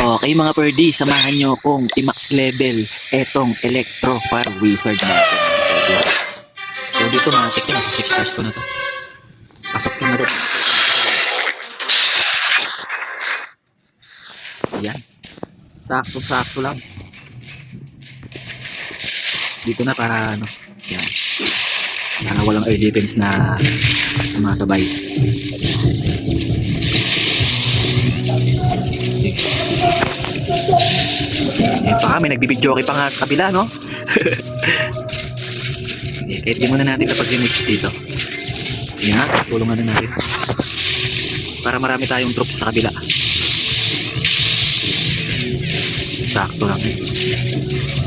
Okay mga perdi, samahan nyo kung i-max level etong Electro Fire Wizard natin. So dito matik yun, nasa 6 stars ko na to. Pasok ko na to. Ayan. Sakto-sakto lang. Dito na para ano, yan. Para walang air defense na sumasabay. Sige. Ayan pa kami, nagbibidyoke pa nga sa kabila, no? Okay, kahit di muna natin kapag remix dito. Yan, tulungan na natin. Para marami tayong troops sa kabila. Sakto lang eh.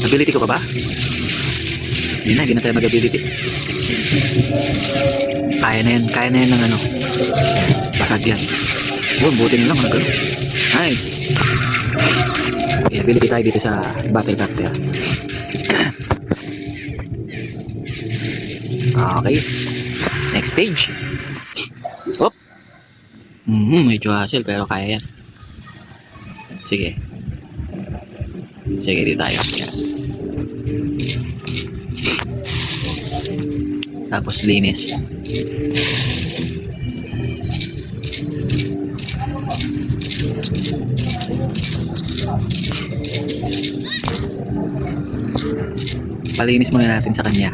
Ability ko pa ba? Hindi na tayo mag-ability. Kaya na yan ng ano. Basag yan. Yun, buti na lang. Nice. Okay, ability tayo dito sa battle captor. Okay. Next stage. Op. Medyo hassle pero kaya yan. Sige. Sige, dito tayo. Tapos linis. Palinis muna natin sa kanya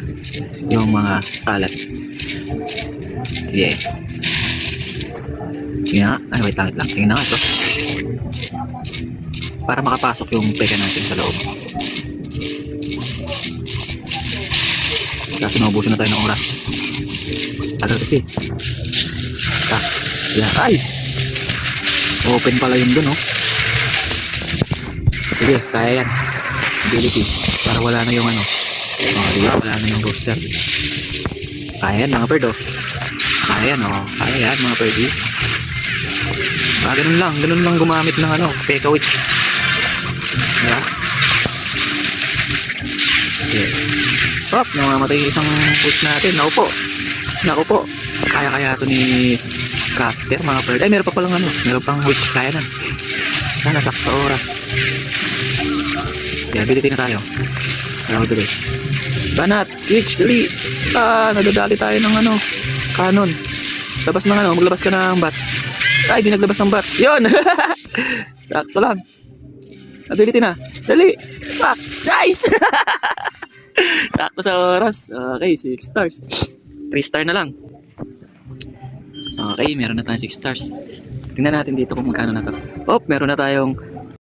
yung mga kalat. Sige. Sige nga. Ay, wait lang. Sige na nga ito. Para makapasok yung peka natin sa loob. Kasi naubusan na tayo ng oras. Tagal kasi. Yeah. Ay! Open pala yung dun, oh. Sige, kaya yan. Ability. Para wala na yung ano. Diba? Wala na yung roster. Kaya yan, mga bird, oh. Kaya yan, oh. Kaya yan, mga bird. Ganun lang gumamit ng ano, Pekka Witch. Diba? Okay. Hop, namamatay yung isang push natin. Naku po. Kaya ito ni Capter, mga bird. Ay, meron pa palang ano. Meron pang witch. Kaya na. Sana sakto sa oras. Okay, ability na tayo. Kaya mabilis. Banat, witch, dali. Nadadali tayo ng ano, cannon. Labas ng ano, maglabas ka ng bats. Ay, di naglabas ng bats. Yun! Sakto lang. Ability na. Dali. Nice! Sakto sa oras. Okay, 6 stars. 3 star na lang. Okay, meron na tayong 6 stars. Tingnan natin dito kung magkano na to. Meron na tayong